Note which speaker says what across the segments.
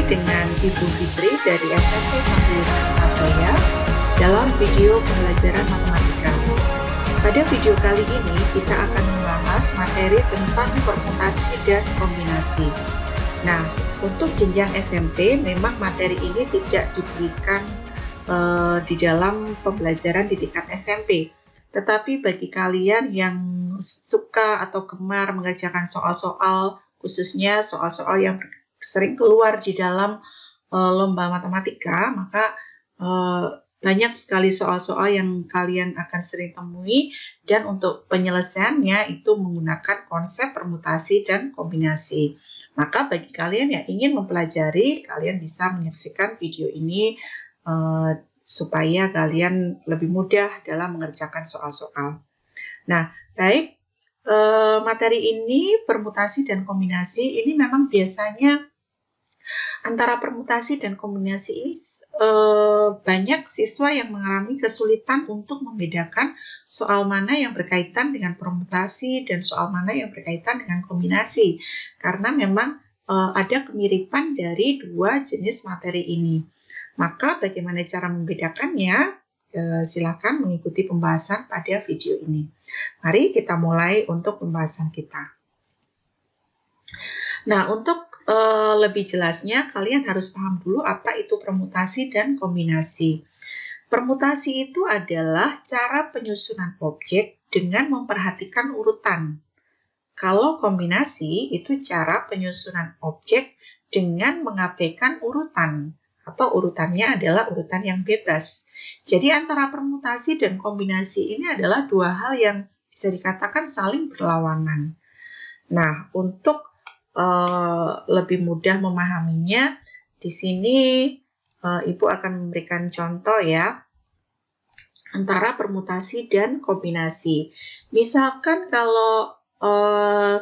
Speaker 1: dengan Ibu Fitri dari SMP Santius Surabaya dalam video pembelajaran matematika. Pada video kali ini kita akan membahas materi tentang permutasi dan kombinasi. Nah, untuk jenjang SMP memang materi ini tidak diberikan di dalam pembelajaran di tingkat SMP. Tetapi bagi kalian yang suka atau gemar mengerjakan soal-soal, khususnya soal-soal yang sering keluar di dalam lomba matematika, maka banyak sekali soal-soal yang kalian akan sering temui, dan untuk penyelesaiannya itu menggunakan konsep permutasi dan kombinasi. Maka bagi kalian yang ingin mempelajari, kalian bisa menyaksikan video ini supaya kalian lebih mudah dalam mengerjakan soal-soal. Nah, baik, materi ini permutasi dan kombinasi ini memang biasanya antara permutasi dan kombinasi ini banyak siswa yang mengalami kesulitan untuk membedakan soal mana yang berkaitan dengan permutasi dan soal mana yang berkaitan dengan kombinasi, karena memang ada kemiripan dari dua jenis materi ini. Maka bagaimana cara membedakannya? Silakan mengikuti pembahasan pada video ini. Mari kita mulai untuk pembahasan kita. Nah, untuk lebih jelasnya, kalian harus paham dulu apa itu permutasi dan kombinasi. Permutasi itu adalah cara penyusunan objek dengan memperhatikan urutan. Kalau kombinasi itu cara penyusunan objek dengan mengabaikan urutan, atau urutannya adalah urutan yang bebas. Jadi antara permutasi dan kombinasi ini adalah dua hal yang bisa dikatakan saling berlawanan. Nah, untuk lebih mudah memahaminya, di sini Ibu akan memberikan contoh ya, antara permutasi dan kombinasi. Misalkan kalau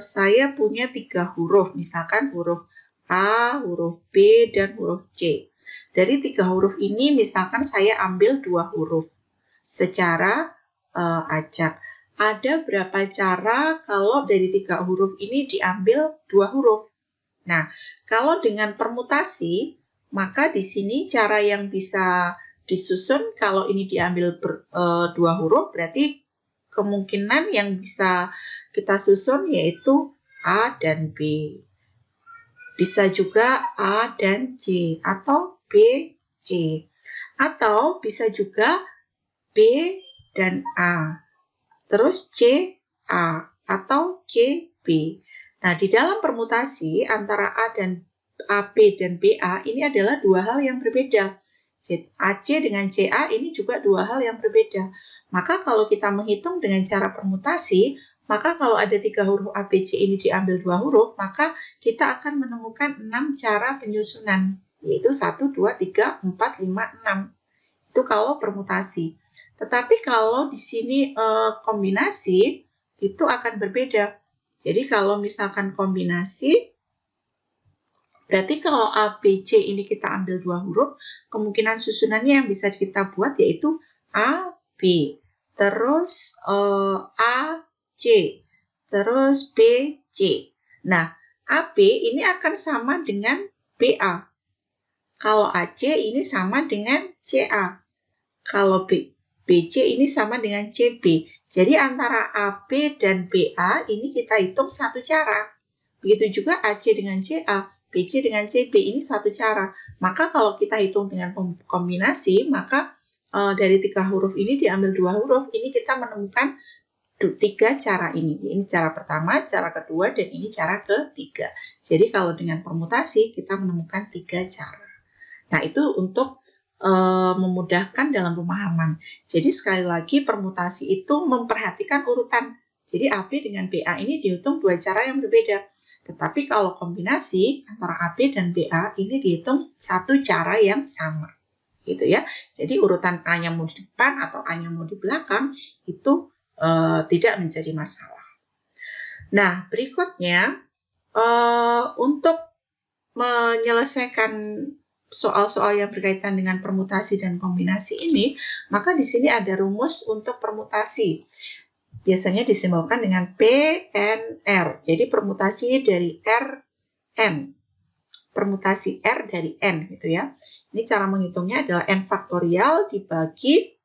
Speaker 1: saya punya 3 huruf, misalkan huruf A, huruf B, dan huruf C. Dari 3 huruf ini misalkan saya ambil 2 huruf secara acak. Ada berapa cara kalau dari 3 huruf ini diambil 2 huruf? Nah, kalau dengan permutasi, maka di sini cara yang bisa disusun kalau ini diambil 2 huruf, berarti kemungkinan yang bisa kita susun yaitu A dan B. Bisa juga A dan C, atau B, C. Atau bisa juga B dan A. Terus C, A, atau C, B. Nah, di dalam permutasi antara AB dan BA ini adalah dua hal yang berbeda. AC dengan CA ini juga dua hal yang berbeda. Maka kalau kita menghitung dengan cara permutasi, maka kalau ada 3 huruf ABC ini diambil 2 huruf, maka kita akan menemukan 6 cara penyusunan, yaitu 1, 2, 3, 4, 5, 6. Itu kalau permutasi. Tetapi kalau di sini kombinasi itu akan berbeda. Jadi kalau misalkan kombinasi, berarti kalau A, B, C ini kita ambil 2 huruf, kemungkinan susunannya yang bisa kita buat yaitu A, B, terus A, C, terus B, C. Nah, AB ini akan sama dengan BA. Kalau AC ini sama dengan CA. Kalau BC ini sama dengan CB. Jadi antara AB dan BA ini kita hitung satu cara. Begitu juga AC dengan CA, BC dengan CB ini satu cara. Maka kalau kita hitung dengan kombinasi, maka dari 3 huruf ini diambil 2 huruf, ini kita menemukan 3 cara ini. Ini cara pertama, cara kedua, dan ini cara ketiga. Jadi kalau dengan permutasi kita menemukan 3 cara. Nah, itu untuk memudahkan dalam pemahaman. Jadi sekali lagi permutasi itu memperhatikan urutan. Jadi AB dengan BA ini dihitung 2 cara yang berbeda. Tetapi kalau kombinasi antara AB dan BA ini dihitung 1 cara yang sama. Gitu ya. Jadi urutan A-nya mau di depan atau A-nya mau di belakang itu tidak menjadi masalah. Nah, berikutnya untuk menyelesaikan soal-soal yang berkaitan dengan permutasi dan kombinasi ini, maka di sini ada rumus untuk permutasi. Biasanya disimbolkan dengan PNR. Jadi permutasi dari R, N. permutasi R dari N gitu ya. Ini cara menghitungnya adalah N faktorial dibagi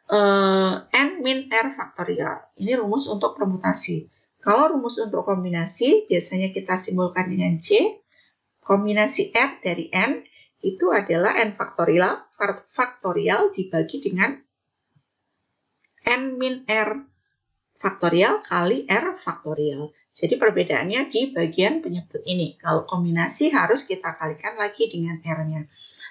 Speaker 1: N min R faktorial. Ini rumus untuk permutasi. Kalau rumus untuk kombinasi, biasanya kita simbolkan dengan C. Kombinasi R dari N itu adalah N faktorial dibagi dengan N min R faktorial kali R faktorial. Jadi perbedaannya di bagian penyebut ini. Kalau kombinasi harus kita kalikan lagi dengan R-nya.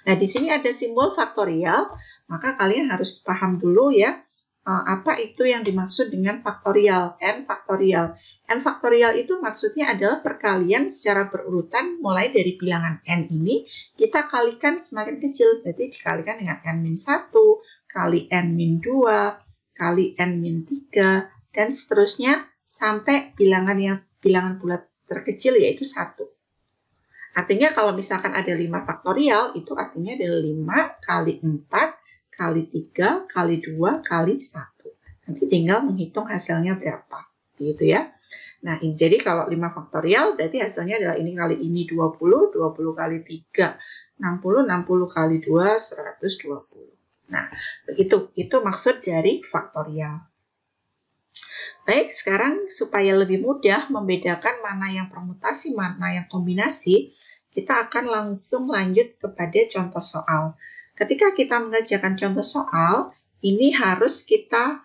Speaker 1: Nah, di sini ada simbol faktorial, maka kalian harus paham dulu ya, apa itu yang dimaksud dengan faktorial, N faktorial. N faktorial itu maksudnya adalah perkalian secara berurutan mulai dari bilangan N ini, kita kalikan semakin kecil, berarti dikalikan dengan N-1, kali N-2, kali N-3, dan seterusnya sampai bilangan bulat terkecil yaitu 1. Artinya kalau misalkan ada 5 faktorial, itu artinya adalah 5 kali 4 kali 3 kali 2 kali 1. Nanti tinggal menghitung hasilnya berapa. Gitu ya. Nah, jadi kalau 5 faktorial berarti hasilnya adalah ini kali ini 20, 20 kali 3, 60, 60 kali 2, 120. Nah, begitu. Itu maksud dari faktorial. Baik, sekarang supaya lebih mudah membedakan mana yang permutasi, mana yang kombinasi, kita akan langsung lanjut kepada contoh soal. Ketika kita mengerjakan contoh soal, ini harus kita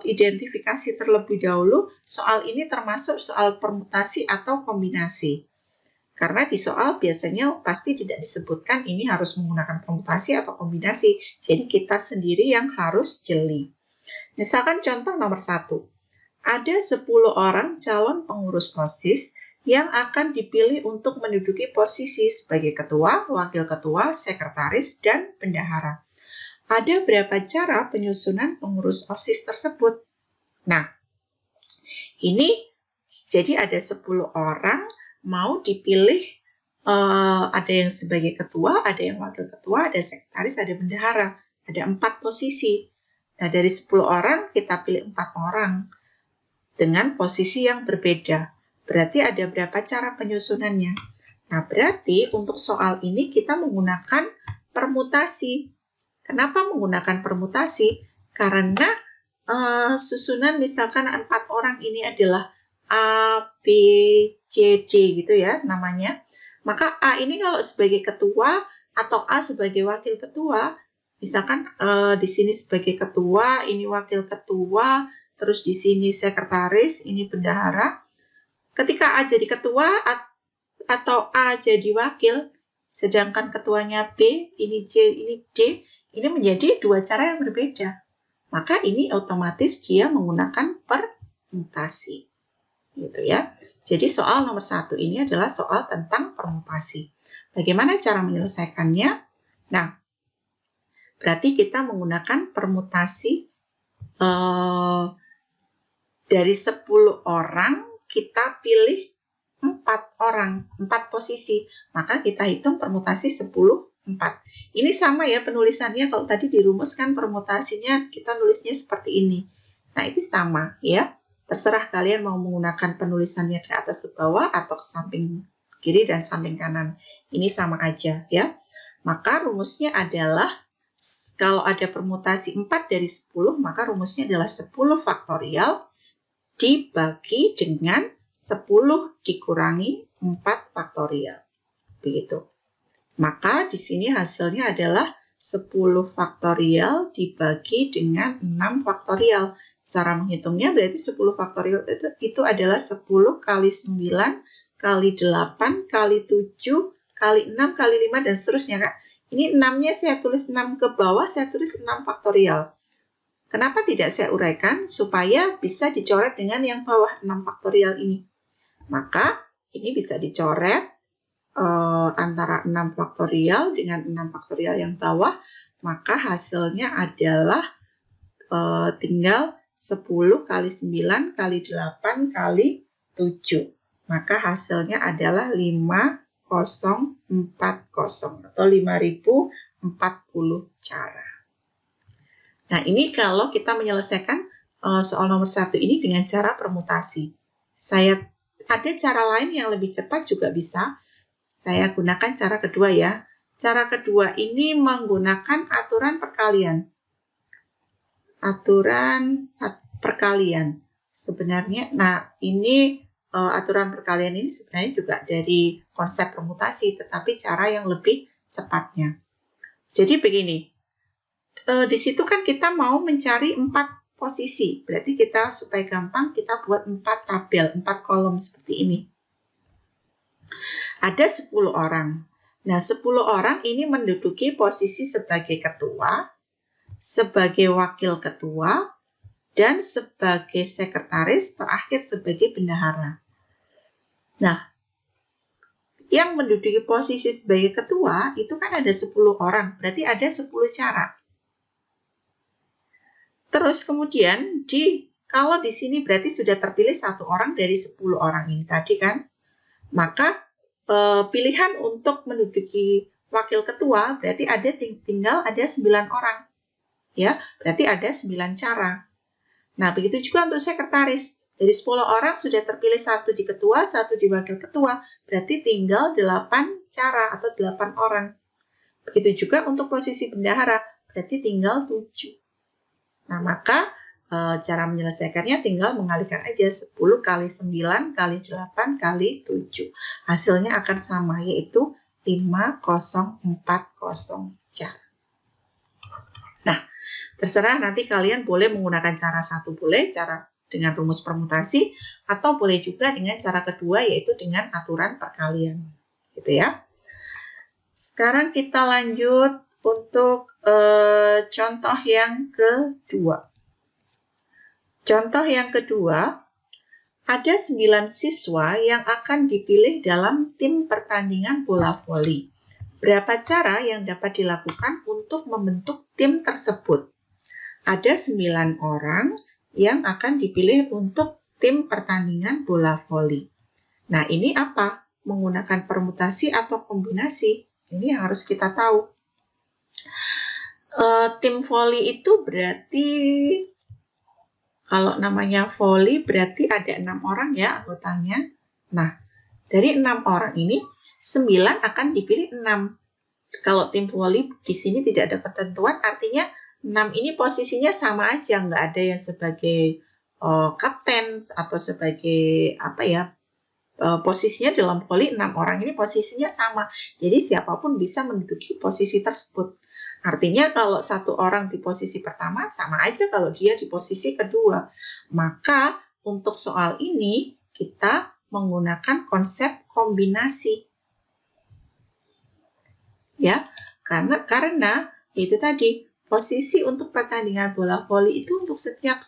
Speaker 1: identifikasi terlebih dahulu soal ini termasuk soal permutasi atau kombinasi. Karena di soal biasanya pasti tidak disebutkan ini harus menggunakan permutasi atau kombinasi, jadi kita sendiri yang harus jeli. Misalkan contoh nomor 1. Ada 10 orang calon pengurus OSIS yang akan dipilih untuk menduduki posisi sebagai ketua, wakil ketua, sekretaris, dan bendahara. Ada berapa cara penyusunan pengurus OSIS tersebut? Nah, ini jadi ada 10 orang mau dipilih, ada yang sebagai ketua, ada yang wakil ketua, ada sekretaris, ada bendahara. Ada 4 posisi. Nah, dari 10 orang, kita pilih 4 orang dengan posisi yang berbeda. Berarti ada berapa cara penyusunannya? Nah, berarti untuk soal ini kita menggunakan permutasi. Kenapa menggunakan permutasi? Karena susunan misalkan 4 orang ini adalah A, B, C, D gitu ya namanya. Maka A ini kalau sebagai ketua atau A sebagai wakil ketua, misalkan di sini sebagai ketua, ini wakil ketua, terus di sini sekretaris, ini bendahara. Ketika A jadi ketua atau A jadi wakil, sedangkan ketuanya B, ini C, ini D, ini menjadi 2 cara yang berbeda. Maka ini otomatis dia menggunakan permutasi. Gitu ya. Jadi soal nomor 1 ini adalah soal tentang permutasi. Bagaimana cara menyelesaikannya? Nah, berarti kita menggunakan permutasi dari 10 orang kita pilih 4 orang, 4 posisi. Maka kita hitung permutasi 10, 4. Ini sama ya penulisannya, kalau tadi dirumuskan permutasinya kita nulisnya seperti ini. Nah, itu sama ya. Terserah kalian mau menggunakan penulisannya ke atas ke bawah atau ke samping kiri dan samping kanan. Ini sama aja ya. Maka rumusnya adalah kalau ada permutasi 4 dari 10, maka rumusnya adalah 10 faktorial dibagi dengan 10 dikurangi 4 faktorial. Begitu. Maka di sini hasilnya adalah 10 faktorial dibagi dengan 6 faktorial. Cara menghitungnya berarti 10 faktorial itu adalah 10 kali 9 kali 8 kali 7 kali 6 kali 5 dan seterusnya, Kak. Ini 6-nya saya tulis 6 ke bawah, saya tulis 6 faktorial. Kenapa tidak saya uraikan? Supaya bisa dicoret dengan yang bawah 6 faktorial ini. Maka ini bisa dicoret antara 6 faktorial dengan 6 faktorial yang bawah. Maka hasilnya adalah tinggal 10 kali 9 kali 8 kali 7. Maka hasilnya adalah 5040 atau 5040 cara. Nah, ini kalau kita menyelesaikan soal nomor 1 ini dengan cara permutasi. Saya Ada cara lain yang lebih cepat juga bisa. Saya gunakan cara kedua ya. Cara kedua ini menggunakan aturan perkalian. Aturan perkalian. Sebenarnya, ini aturan perkalian ini sebenarnya juga dari konsep permutasi, tetapi cara yang lebih cepatnya. Jadi begini, di situ kan kita mau mencari 4 posisi. Berarti kita supaya gampang kita buat 4 tabel, 4 kolom seperti ini. Ada 10 orang. Nah, 10 orang ini menduduki posisi sebagai ketua, sebagai wakil ketua, dan sebagai sekretaris, terakhir sebagai bendahara. Nah, yang menduduki posisi sebagai ketua itu kan ada 10 orang, berarti ada 10 cara. Terus kemudian kalau di sini berarti sudah terpilih 1 orang dari 10 orang ini tadi kan, maka pilihan untuk menduduki wakil ketua berarti tinggal ada 9 orang, ya, berarti ada 9 cara. Nah, begitu juga untuk sekretaris. Dari 10 orang sudah terpilih 1 di ketua, 1 di wakil ketua, berarti tinggal 8 cara atau 8 orang. Begitu juga untuk posisi bendahara, berarti tinggal 7. Nah, maka cara menyelesaikannya tinggal mengalihkan aja 10 kali 9 kali 8 kali 7. Hasilnya akan sama, yaitu 5040 cara. Nah, terserah nanti kalian boleh menggunakan cara satu, boleh cara dengan rumus permutasi, atau boleh juga dengan cara kedua, yaitu dengan aturan perkalian. Gitu ya. Sekarang kita lanjut untuk contoh yang kedua. Contoh yang kedua, ada 9 siswa yang akan dipilih dalam tim pertandingan bola voli. Berapa cara yang dapat dilakukan untuk membentuk tim tersebut? Ada 9 orang yang akan dipilih untuk tim pertandingan bola voli. Nah, ini apa? Menggunakan permutasi atau kombinasi? Ini yang harus kita tahu. Tim voli itu berarti, kalau namanya voli berarti ada 6 orang ya anggotanya. Nah, dari 6 orang ini, 9 akan dipilih 6. Kalau tim voli di sini tidak ada ketentuan, artinya 6 ini posisinya sama aja, nggak ada yang sebagai kapten atau sebagai posisinya dalam voli 6 orang ini posisinya sama. Jadi siapapun bisa menduduki posisi tersebut. Artinya kalau 1 orang di posisi pertama sama aja kalau dia di posisi kedua. Maka untuk soal ini kita menggunakan konsep kombinasi. Ya, karena itu tadi posisi untuk pertandingan bola voli itu untuk setiap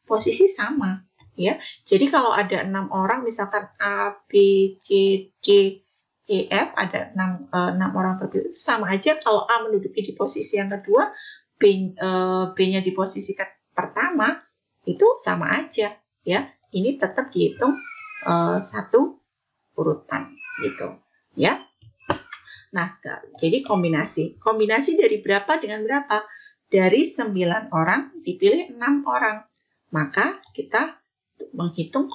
Speaker 1: posisi sama, ya. Jadi kalau ada 6 orang, misalkan A, B, C, D, E, F, ada 6 orang terpilih, sama aja kalau A menduduki di posisi yang kedua, B-nya di posisi pertama, itu sama aja, ya. Ini tetap dihitung satu urutan, gitu, ya. Nah, sekarang jadi kombinasi. Kombinasi dari berapa dengan berapa? Dari 9 orang dipilih 6 orang. Maka kita menghitung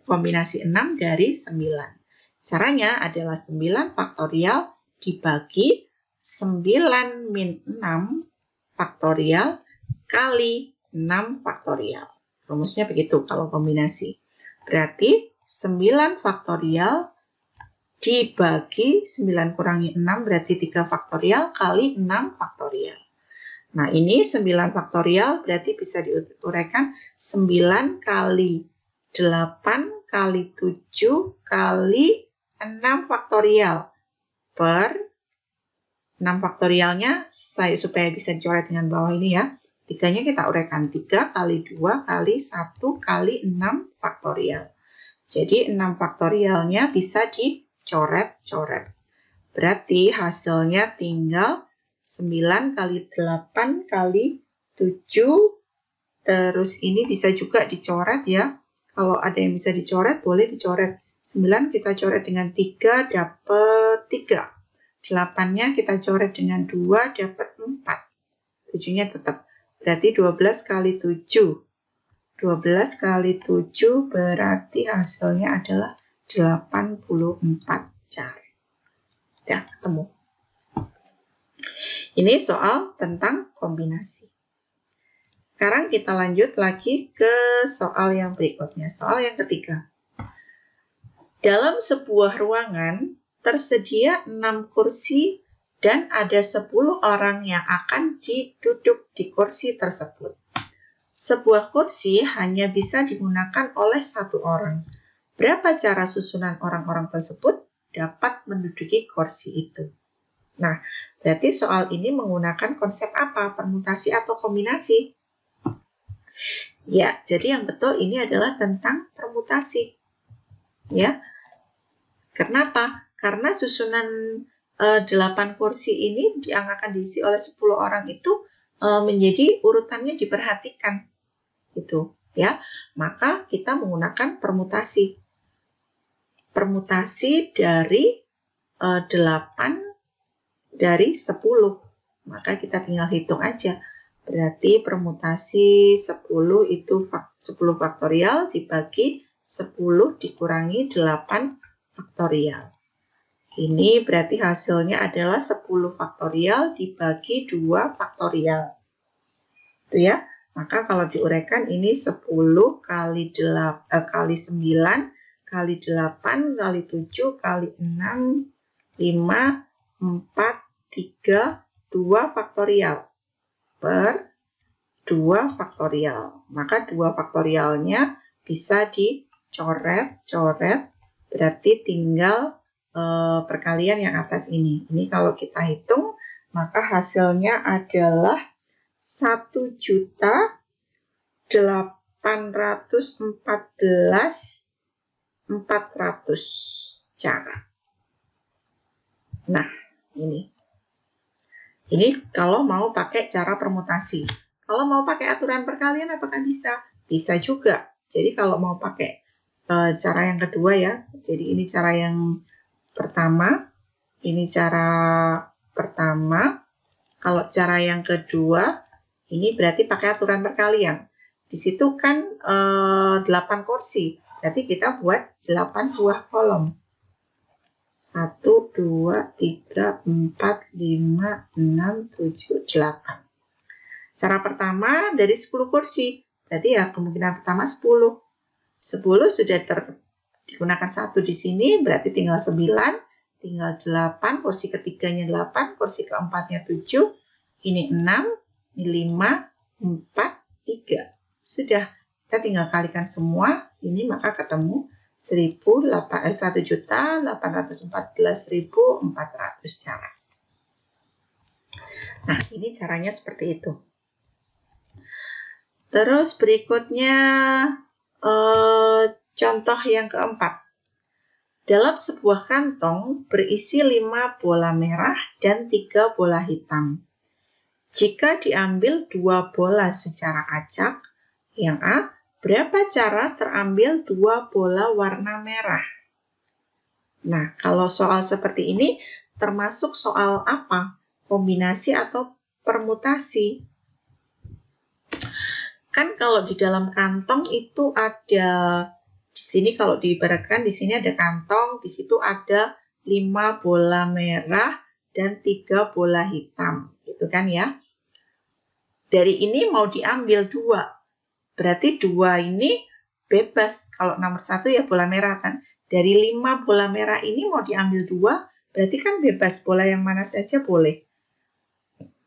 Speaker 1: kombinasi 6 dari 9. Caranya adalah 9 faktorial dibagi 9 min 6 faktorial kali 6 faktorial. Rumusnya begitu kalau kombinasi. Berarti 9 faktorial dibagi 9 kurangi 6 berarti 3 faktorial kali 6 faktorial. Nah, ini 9 faktorial berarti bisa diuraikan 9 kali 8 kali 7 kali 6 faktorial per 6 faktorialnya supaya bisa dicoret dengan bawah ini ya. 3-nya kita uraikan 3 kali 2 kali 1 kali 6 faktorial. Jadi 6 faktorialnya bisa dicoret-coret. Berarti hasilnya tinggal 9 kali 8 kali 7. Terus ini bisa juga dicoret ya. Kalau ada yang bisa dicoret, boleh dicoret. 9 kita coret dengan 3, dapat 3. 8-nya kita coret dengan 2, dapat 4. 7-nya tetap. Berarti 12 kali 7. 12 12 kali 7 berarti hasilnya adalah 84 cara. Ya, ketemu. Ini soal tentang kombinasi. Sekarang kita lanjut lagi ke soal yang berikutnya. Soal yang ketiga. Dalam sebuah ruangan tersedia 6 kursi dan ada 10 orang yang akan duduk di kursi tersebut. Sebuah kursi hanya bisa digunakan oleh 1 orang. Berapa cara susunan orang-orang tersebut dapat menduduki kursi itu? Nah, berarti soal ini menggunakan konsep apa? Permutasi atau kombinasi? Ya, jadi yang betul ini adalah tentang permutasi. Ya. Kenapa? Karena susunan 8 kursi ini yang akan diisi oleh 10 orang itu menjadi urutannya diperhatikan. Gitu, ya. Maka kita menggunakan permutasi. Permutasi dari 8 dari 10. Maka kita tinggal hitung aja. Berarti permutasi 10 itu 10 faktorial dibagi 10 dikurangi 8 faktorial. Ini berarti hasilnya adalah 10 faktorial dibagi 2 faktorial. Itu ya. Maka kalau diuraikan ini 10 kali 9 kali 8 kali 7 kali 6 5 4 3 2 faktorial per 2 faktorial. Maka 2 faktorialnya bisa dicoret, berarti tinggal perkalian yang atas ini. Ini kalau kita hitung, maka hasilnya adalah 1.814.400 cara. Nah, ini kalau mau pakai cara permutasi. Kalau mau pakai aturan perkalian apakah bisa? Bisa juga. Jadi kalau mau pakai cara yang kedua ya. Jadi ini cara yang pertama. Ini cara pertama. Kalau cara yang kedua, ini berarti pakai aturan perkalian. Di situ kan 8 kursi. Berarti kita buat 8 buah kolom. 1, 2, 3, 4, 5, 6, 7, 8. Cara pertama dari 10 kursi. Berarti ya kemungkinan pertama 10. 10 sudah digunakan 1 di sini, berarti tinggal 9, tinggal 8, kursi ketiganya 8, kursi keempatnya 7, ini 6, ini 5, 4, 3. Sudah, kita tinggal kalikan semua, ini maka ketemu 1.814.400 cara. Nah, ini caranya seperti itu. Terus berikutnya contoh yang keempat. Dalam sebuah kantong berisi 5 bola merah dan 3 bola hitam. Jika diambil 2 bola secara acak, yang A, berapa cara terambil 2 bola warna merah? Nah, kalau soal seperti ini termasuk soal apa? Kombinasi atau permutasi? Kan kalau di dalam kantong itu ada, di sini kalau diibaratkan di sini ada kantong, di situ ada 5 bola merah dan 3 bola hitam, gitu kan ya. Dari ini mau diambil 2, berarti 2 ini bebas. Kalau nomor 1 ya bola merah kan. Dari 5 bola merah ini mau diambil 2, berarti kan bebas, bola yang mana saja boleh.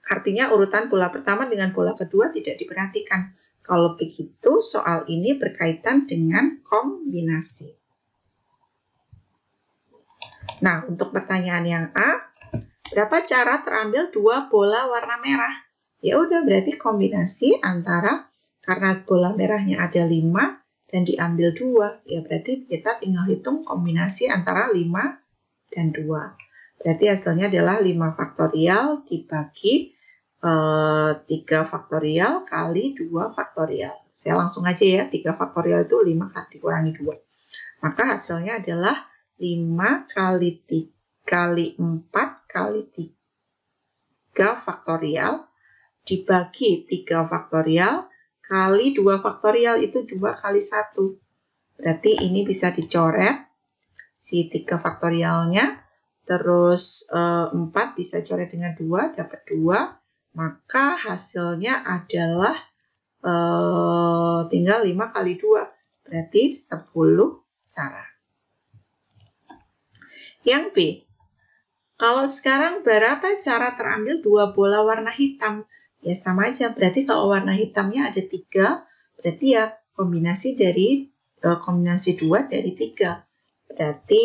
Speaker 1: Artinya urutan bola pertama dengan bola kedua tidak diperhatikan. Kalau begitu, soal ini berkaitan dengan kombinasi. Nah, untuk pertanyaan yang A, berapa cara terambil 2 bola warna merah? Ya udah, berarti kombinasi antara, karena bola merahnya ada 5 dan diambil 2, ya berarti kita tinggal hitung kombinasi antara 5 dan 2. Berarti hasilnya adalah 5 faktorial dibagi 3 faktorial kali 2 faktorial. Saya langsung aja ya, 3 faktorial itu 5 dikurangi 2. Maka hasilnya adalah 5 kali 4 kali 3 faktorial dibagi 3 faktorial kali 2 faktorial itu 2 kali 1. Berarti ini bisa dicoret si 3 faktorialnya. Terus 4 bisa coret dengan 2, dapat 2. Maka hasilnya adalah tinggal 5 kali 2. Berarti 10 cara. Yang B. Kalau sekarang berapa cara terambil 2 bola warna hitam? Ya sama aja, berarti kalau warna hitamnya ada 3, berarti ya kombinasi 2 dari 3. Berarti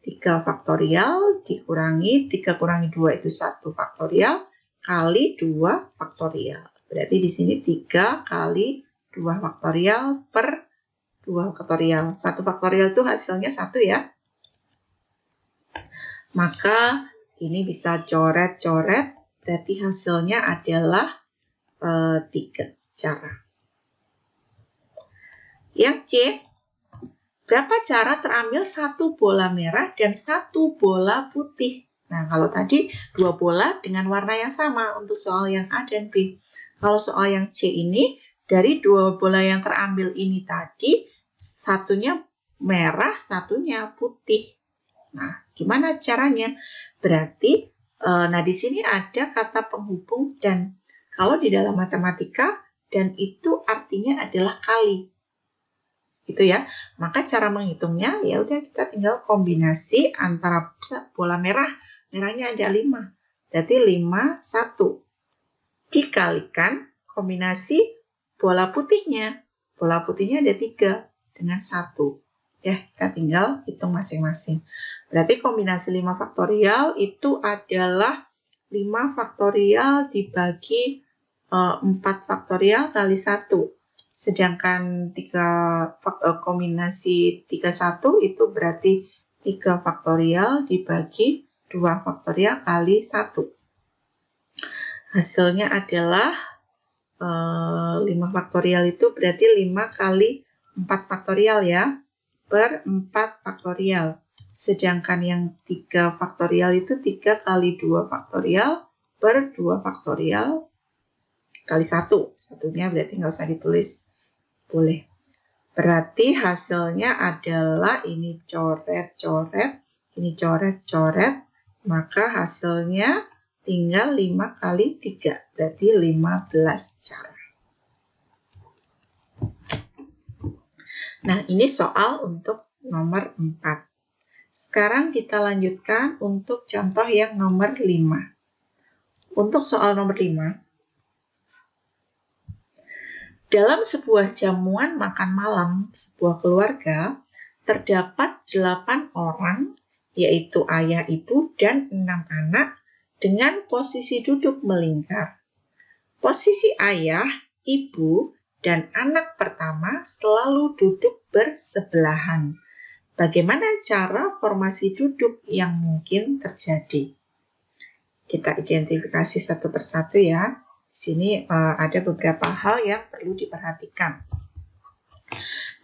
Speaker 1: 3 faktorial dikurangi 3 kurangi 2 itu 1 faktorial kali 2 faktorial. Berarti di sini 3 kali 2 faktorial per 2 faktorial. 1 faktorial itu hasilnya 1 ya. Maka ini bisa coret-coret, berarti hasilnya adalah 3 cara. Yang C, berapa cara terambil 1 bola merah dan 1 bola putih? Nah, kalau tadi 2 bola dengan warna yang sama untuk soal yang A dan B. Kalau soal yang C ini, dari 2 bola yang terambil ini tadi, satunya merah, satunya putih. Nah, gimana caranya? Berarti, nah di sini ada kata penghubung dan. Kalau di dalam matematika, dan itu artinya adalah kali. Gitu ya. Maka cara menghitungnya, ya udah kita tinggal kombinasi antara bola merah. Merahnya ada 5. Berarti 5, 1. Dikalikan kombinasi bola putihnya. Bola putihnya ada 3 dengan 1. Ya, kita tinggal hitung masing-masing. Berarti kombinasi 5 faktorial itu adalah 5 faktorial dibagi 4 faktorial kali 1. Sedangkan kombinasi 31 itu berarti 3 faktorial dibagi 2 faktorial kali 1. Hasilnya adalah 5 faktorial itu berarti 5 kali 4 faktorial ya, per 4 faktorial. Sedangkan yang 3 faktorial itu 3 kali 2 faktorial per 2 faktorial kali 1. Satunya berarti nggak usah ditulis. Boleh. Berarti hasilnya adalah ini coret-coret, ini coret-coret, maka hasilnya tinggal 5 kali 3. Berarti 15 cara. Nah, ini soal untuk nomor 4. Sekarang kita lanjutkan untuk contoh yang nomor 5. Untuk soal nomor 5, dalam sebuah jamuan makan malam sebuah keluarga, terdapat 8 orang, yaitu ayah, ibu, dan 6 anak, dengan posisi duduk melingkar. Posisi ayah, ibu, dan anak pertama selalu duduk bersebelahan. Bagaimana cara formasi duduk yang mungkin terjadi? Kita identifikasi satu persatu ya. Di sini ada beberapa hal yang perlu diperhatikan.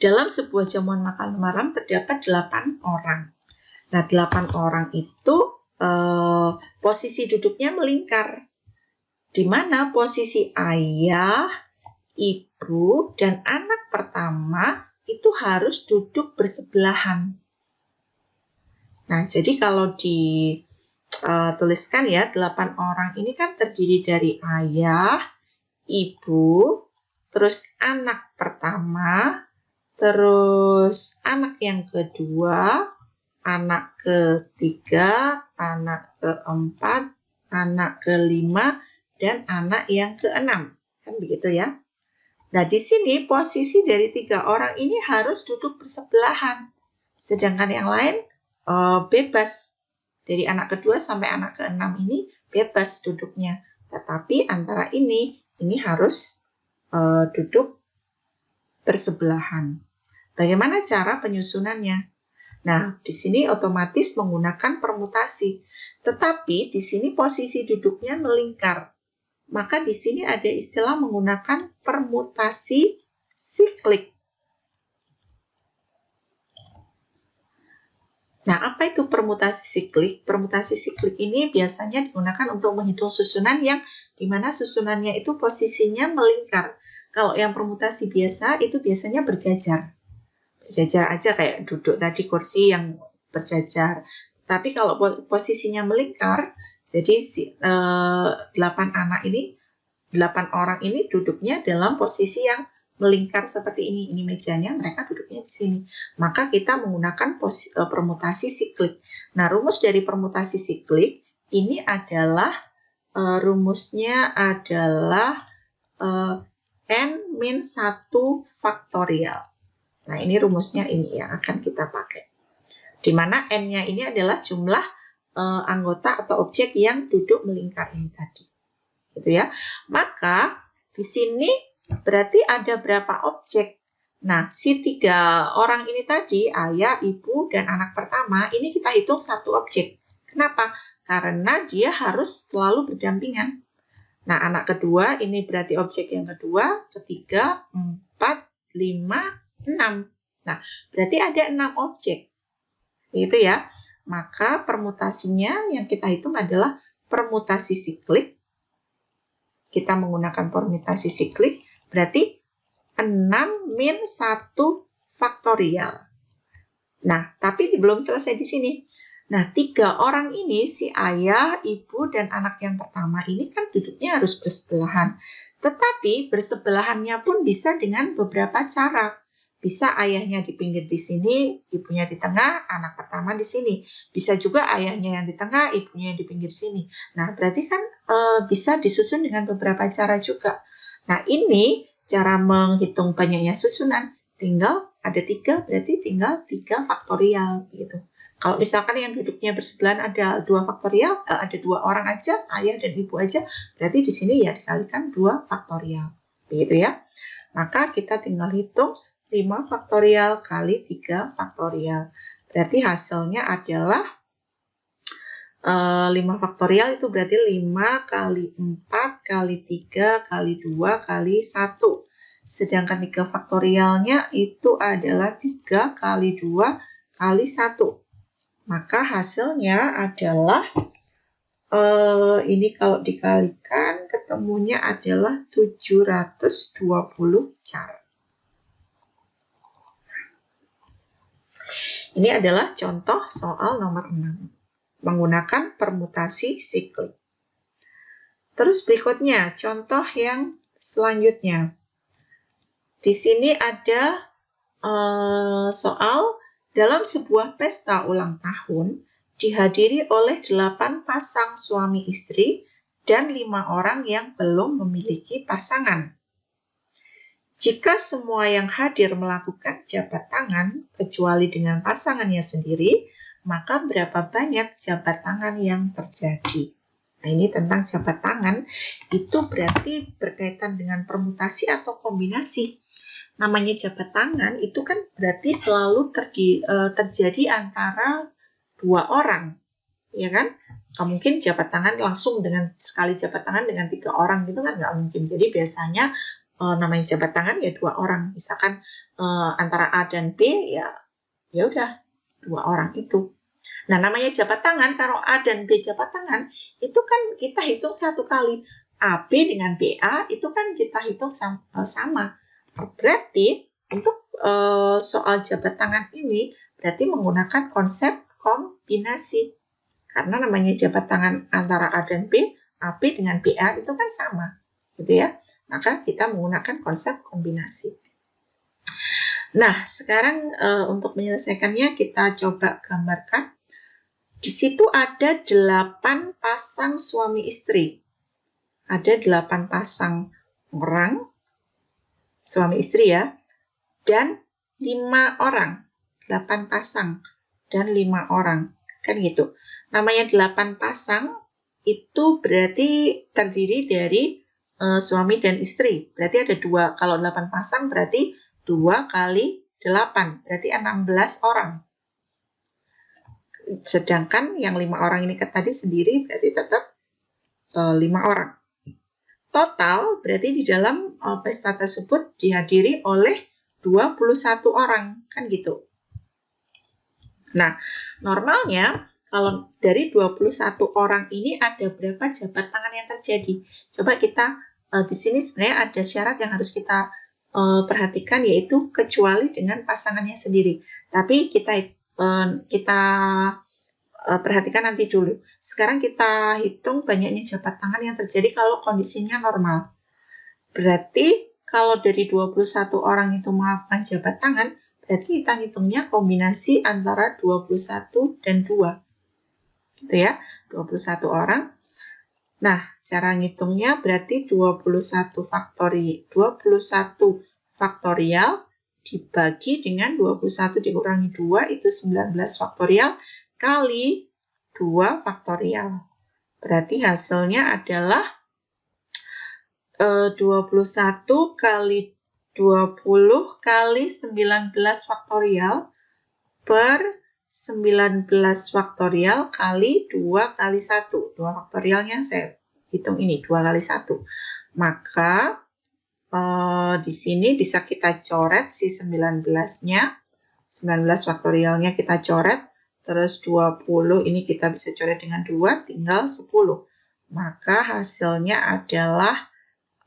Speaker 1: Dalam sebuah jamuan makan malam terdapat 8 orang. Nah, 8 orang itu posisi duduknya melingkar. Di mana posisi ayah, ibu, dan anak pertama itu harus duduk bersebelahan. Nah, jadi kalau dituliskan ya, 8 orang ini kan terdiri dari ayah, ibu, terus anak pertama, terus anak yang kedua, anak ketiga, anak keempat, anak kelima, dan anak yang keenam. Kan begitu ya? Nah, di sini posisi dari 3 orang ini harus duduk bersebelahan. Sedangkan yang lain bebas. Dari anak kedua sampai anak keenam ini bebas duduknya. Tetapi antara ini harus duduk bersebelahan. Bagaimana cara penyusunannya? Nah, di sini otomatis menggunakan permutasi. Tetapi di sini posisi duduknya melingkar. Maka di sini ada istilah menggunakan permutasi siklik. Nah, apa itu permutasi siklik? Permutasi siklik ini biasanya digunakan untuk menghitung susunan yang dimana susunannya itu posisinya melingkar. Kalau yang permutasi biasa itu biasanya berjajar. Berjajar aja kayak duduk tadi kursi yang berjajar. Tapi kalau posisinya melingkar, jadi 8 orang ini duduknya dalam posisi yang melingkar seperti ini. Ini mejanya, mereka duduknya di sini. Maka kita menggunakan permutasi siklik. Nah, rumus dari permutasi siklik ini adalah rumusnya adalah n-1 faktorial. Nah, ini rumusnya ini yang akan kita pakai. Di mana n-nya ini adalah jumlah anggota atau objek yang duduk melingkar ini tadi. Gitu ya. Maka di sini berarti ada berapa objek? Nah, si 3 orang ini tadi, ayah, ibu, dan anak pertama, ini kita hitung satu objek. Kenapa? Karena dia harus selalu berdampingan. Nah, anak kedua ini berarti objek yang kedua, ketiga, 4, 5, 6. Nah, berarti ada 6 objek. Gitu ya. Maka permutasinya yang kita hitung adalah permutasi siklik. Kita menggunakan permutasi siklik, berarti 6 min 1 faktorial. Nah, tapi belum selesai di sini. Nah, 3 orang ini, si ayah, ibu, dan anak yang pertama ini kan duduknya harus bersebelahan. Tetapi bersebelahannya pun bisa dengan beberapa cara. Bisa ayahnya di pinggir di sini, ibunya di tengah, anak pertama di sini. Bisa juga ayahnya yang di tengah, ibunya yang di pinggir sini. Nah, berarti kan bisa disusun dengan beberapa cara juga. Nah, ini cara menghitung banyaknya susunan. Tinggal ada 3, berarti tinggal 3 faktorial gitu. Kalau misalkan yang duduknya bersebelahan ada 2 faktorial, ada 2 orang aja, ayah dan ibu aja, berarti di sini ya dikalikan 2 faktorial. Begitu ya. Maka kita tinggal hitung 5 faktorial kali 3 faktorial. Berarti hasilnya adalah 5 faktorial itu berarti 5 kali 4 kali 3 kali 2 kali 1. Sedangkan 3 faktorialnya itu adalah 3 kali 2 kali 1. Maka hasilnya adalah ini kalau dikalikan ketemunya adalah 720 cara. Ini adalah contoh soal nomor 6. Menggunakan permutasi siklik. Terus berikutnya, contoh yang selanjutnya. Di sini ada soal dalam sebuah pesta ulang tahun dihadiri oleh 8 pasang suami istri dan 5 orang yang belum memiliki pasangan. Jika semua yang hadir melakukan jabat tangan kecuali dengan pasangannya sendiri, maka berapa banyak jabat tangan yang terjadi? Nah, ini tentang jabat tangan, itu berarti berkaitan dengan permutasi atau kombinasi. Namanya jabat tangan itu kan berarti selalu terjadi antara 2 orang, ya kan? Nggak mungkin jabat tangan langsung dengan sekali jabat tangan dengan 3 orang gitu kan nggak mungkin. Jadi biasanya namanya jabat tangan ya 2 orang. Misalkan antara A dan B ya udah 2 orang itu. Nah, namanya jabat tangan kalau A dan B jabat tangan itu kan kita hitung satu kali. AB dengan BA itu kan kita hitung sama. Berarti untuk soal jabat tangan ini berarti menggunakan konsep kombinasi. Karena namanya jabat tangan antara A dan B, AB dengan BA itu kan sama. Gitu ya. Maka kita menggunakan konsep kombinasi. Nah, sekarang untuk menyelesaikannya kita coba gambarkan. Di situ ada 8 pasang suami istri. Ada 8 pasang orang suami istri ya, dan 5 orang, 8 pasang, dan 5 orang, kan gitu. Namanya 8 pasang, itu berarti terdiri dari suami dan istri, berarti ada 2, kalau 8 pasang berarti 2 kali 8, berarti 16 orang. Sedangkan yang 5 orang ini tadi sendiri berarti tetap 5 orang. Total berarti di dalam pesta tersebut dihadiri oleh 21 orang, kan gitu. Nah, normalnya kalau dari 21 orang ini ada berapa jabat tangan yang terjadi? Coba kita di sini sebenarnya ada syarat yang harus kita perhatikan, yaitu kecuali dengan pasangannya sendiri. Tapi kita perhatikan nanti dulu. Sekarang kita hitung banyaknya jabat tangan yang terjadi kalau kondisinya normal. Berarti kalau dari 21 orang itu melakukan jabat tangan, berarti kita hitungnya kombinasi antara 21 dan 2. Gitu ya, 21 orang. Nah, cara ngitungnya berarti 21 faktorial dibagi dengan 21 dikurangi 2 itu 19 faktorial kali 2 faktorial. Berarti hasilnya adalah 21 kali 20 kali 19 faktorial per 19 faktorial kali 2 kali 1. 2 faktorialnya saya hitung ini, 2 kali 1. Maka di sini bisa kita coret si 19-nya. 19 faktorialnya kita coret. Terus 20 ini kita bisa coret dengan 2, tinggal 10. Maka hasilnya adalah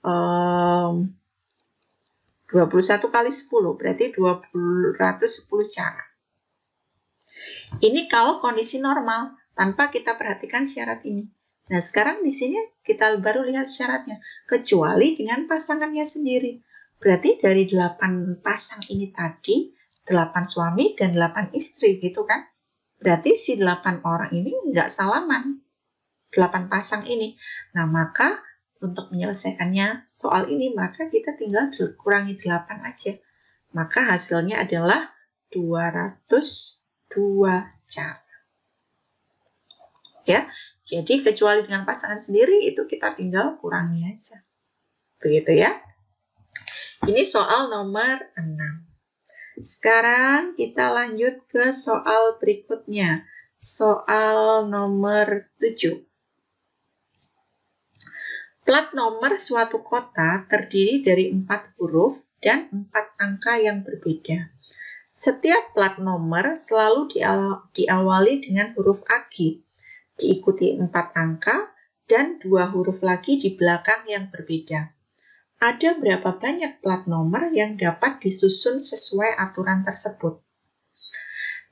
Speaker 1: 21 kali 10, berarti 210 cara. Ini kalau kondisi normal, tanpa kita perhatikan syarat ini. Nah, sekarang di sini kita baru lihat syaratnya, kecuali dengan pasangannya sendiri. Berarti dari 8 pasang ini tadi, 8 suami dan 8 istri, gitu kan? Berarti si 8 orang ini nggak salaman, 8 pasang ini. Nah, maka untuk menyelesaikannya soal ini, maka kita tinggal kurangi 8 aja. Maka hasilnya adalah 202 cara. Ya, jadi kecuali dengan pasangan sendiri itu kita tinggal kurangi aja. Begitu ya. Ini soal nomor 6. Sekarang kita lanjut ke soal berikutnya. Soal nomor 7. Plat nomor suatu kota terdiri dari 4 huruf dan 4 angka yang berbeda. Setiap plat nomor selalu diawali dengan huruf AG, diikuti 4 angka dan 2 huruf lagi di belakang yang berbeda. Ada berapa banyak plat nomor yang dapat disusun sesuai aturan tersebut?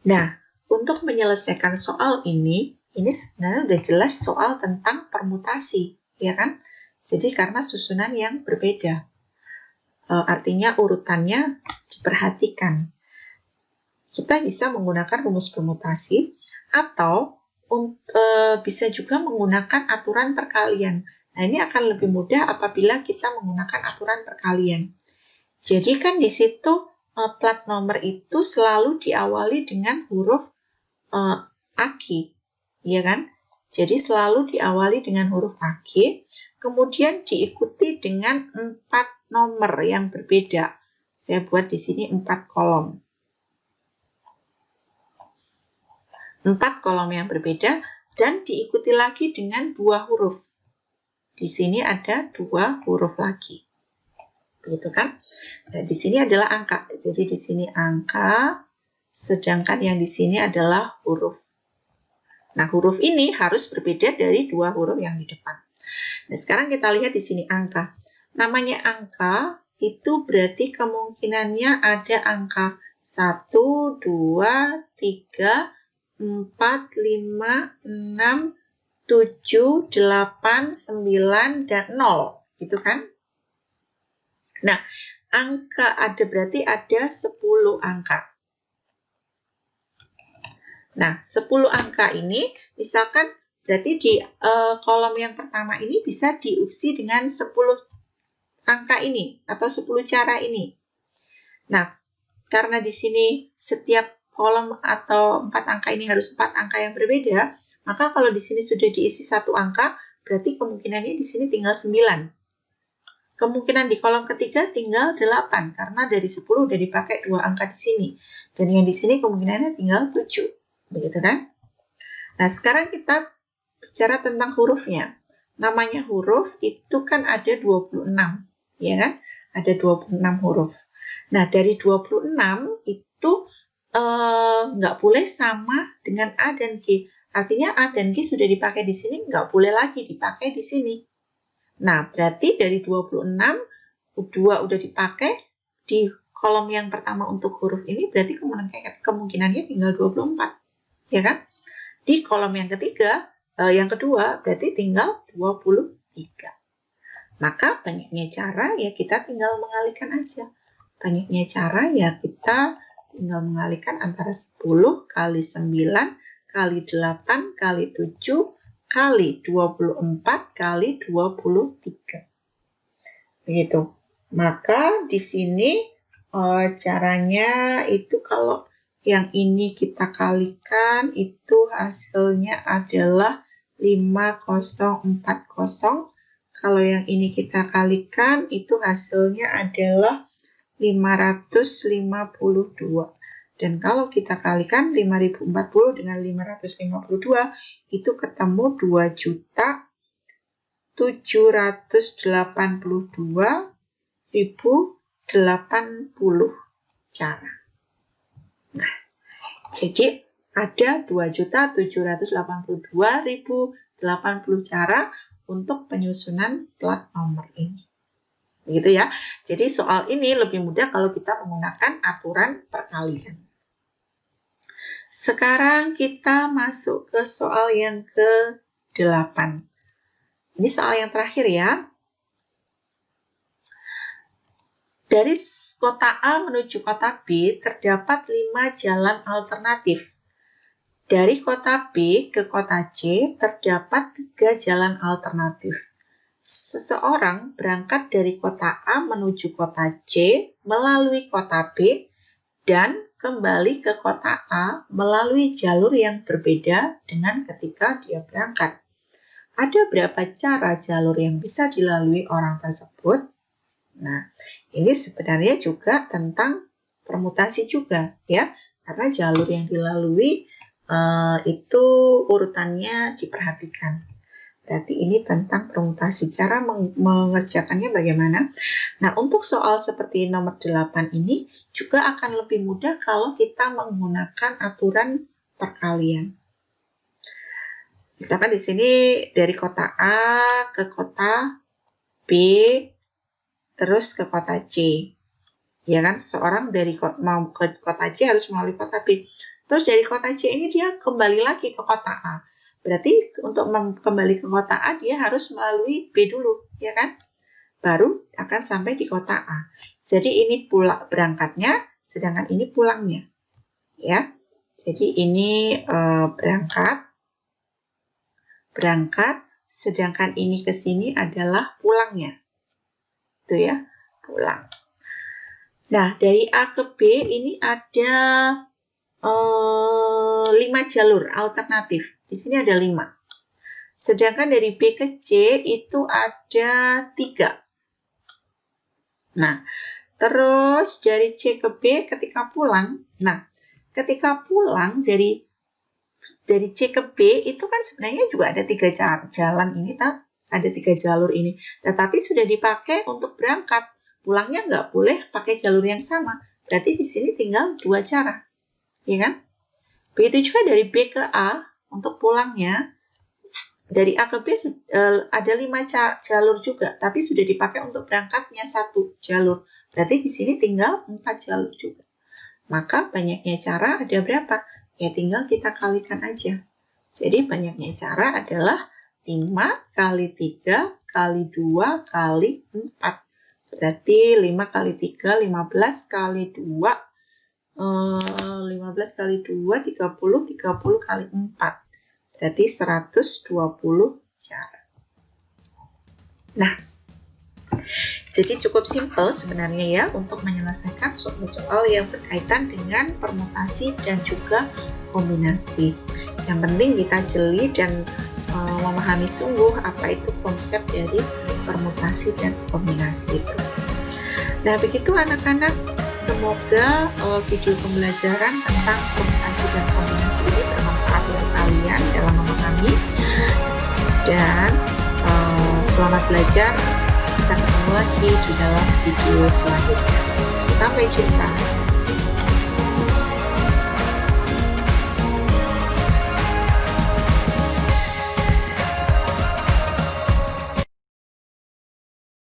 Speaker 1: Nah, untuk menyelesaikan soal ini sebenarnya udah jelas soal tentang permutasi, ya kan? Jadi karena susunan yang berbeda, artinya urutannya diperhatikan. Kita bisa menggunakan rumus permutasi atau bisa juga menggunakan aturan perkalian. Nah, ini akan lebih mudah apabila kita menggunakan aturan perkalian. Jadi kan di situ plat nomor itu selalu diawali dengan huruf AG, ya kan? Jadi selalu diawali dengan huruf AG, kemudian diikuti dengan 4 nomor yang berbeda. Saya buat di sini 4 kolom. 4 kolom yang berbeda dan diikuti lagi dengan 2 huruf. Di sini ada 2 huruf lagi. Begitu kan? Nah, di sini adalah angka. Jadi di sini angka, sedangkan yang di sini adalah huruf. Nah, huruf ini harus berbeda dari 2 huruf yang di depan. Nah, sekarang kita lihat di sini angka. Namanya angka itu berarti kemungkinannya ada angka 1, 2, 3, 4, 5, 6, 7, 8, 9, dan 0. Gitu kan? Nah, angka berarti ada 10 angka. Nah, 10 angka ini misalkan berarti di kolom yang pertama ini bisa diuji dengan 10 angka ini atau 10 cara ini. Nah, karena di sini setiap kolom atau 4 angka ini harus 4 angka yang berbeda, maka kalau di sini sudah diisi 1 angka, berarti kemungkinannya di sini tinggal 9. Kemungkinan di kolom ketiga tinggal 8, karena dari 10 udah dipakai 2 angka di sini. Dan yang di sini kemungkinannya tinggal 7. Begitu kan? Nah, sekarang kita bicara tentang hurufnya. Namanya huruf itu kan ada 26, ya kan? Ada 26 huruf. Nah, dari 26 itu nggak boleh sama dengan A dan G. Artinya A dan G sudah dipakai di sini, nggak boleh lagi dipakai di sini. Nah, berarti dari 26, 2 udah dipakai di kolom yang pertama untuk huruf ini, berarti kemungkinannya tinggal 24, ya kan? Di kolom yang ketiga, yang kedua, berarti tinggal 23. Maka banyaknya cara ya kita tinggal mengalihkan aja. Banyaknya cara ya kita tinggal mengalihkan antara 10 kali 9 kali 8 kali 7 kali 24 kali 23. Begitu. Maka di sini caranya itu kalau yang ini kita kalikan itu hasilnya adalah 5040. Kalau yang ini kita kalikan itu hasilnya adalah 552. Dan kalau kita kalikan 5040 dengan 552 itu ketemu 2.782.080 cara. Nah, jadi ada 2.782.080 cara untuk penyusunan plat nomor ini. Begitu ya. Jadi soal ini lebih mudah kalau kita menggunakan aturan perkalian. Sekarang kita masuk ke soal yang ke-8. Ini soal yang terakhir ya. Dari kota A menuju kota B terdapat 5 jalan alternatif. Dari kota B ke kota C terdapat 3 jalan alternatif. Seseorang berangkat dari kota A menuju kota C melalui kota B dan kembali ke kota A melalui jalur yang berbeda dengan ketika dia berangkat. Ada berapa cara jalur yang bisa dilalui orang tersebut? Nah, ini sebenarnya juga tentang permutasi juga ya, karena jalur yang dilalui itu urutannya diperhatikan. Berarti ini tentang permutasi. Cara mengerjakannya bagaimana? Nah, untuk soal seperti nomor 8 ini juga akan lebih mudah kalau kita menggunakan aturan perkalian. Misalkan di sini dari kota A ke kota B, terus ke kota C. Ya kan, seseorang mau ke kota C harus melalui kota B. Terus dari kota C ini dia kembali lagi ke kota A. Berarti untuk kembali ke kota A dia harus melalui B dulu, ya kan? Baru akan sampai di kota A. Jadi ini berangkatnya, sedangkan ini pulangnya, ya. Jadi ini berangkat, sedangkan ini ke sini adalah pulangnya, itu ya, pulang. Nah, dari A ke B ini ada 5 jalur alternatif. Di sini ada 5. Sedangkan dari B ke C itu ada 3. Nah, terus dari C ke B ketika pulang. Nah, ketika pulang dari C ke B itu kan sebenarnya juga ada 3 jalan ini, ada 3 jalur ini. Tetapi sudah dipakai untuk berangkat. Pulangnya nggak boleh pakai jalur yang sama. Berarti di sini tinggal 2 cara. Ya kan? Begitu juga dari B ke A. Untuk pulangnya, dari A ke B ada 5 jalur juga, tapi sudah dipakai untuk berangkatnya 1 jalur. Berarti di sini tinggal 4 jalur juga. Maka banyaknya cara ada berapa? Ya tinggal kita kalikan aja. Jadi banyaknya cara adalah 5 kali 3 kali 2 kali 4. Berarti 5 kali 3, 15 kali 2, 15 kali 2, 30, 30 kali 4. Berarti 120 cara. Nah, jadi cukup simpel sebenarnya ya untuk menyelesaikan soal-soal yang berkaitan dengan permutasi dan juga kombinasi. Yang penting kita jeli dan memahami sungguh apa itu konsep dari permutasi dan kombinasi itu. Nah, begitu anak-anak, semoga video pembelajaran tentang permutasi dan kombinasi ini bermanfaat untuk kalian dalam memahami. Dan selamat belajar. Kita ketemu lagi di dalam video selanjutnya. Sampai jumpa.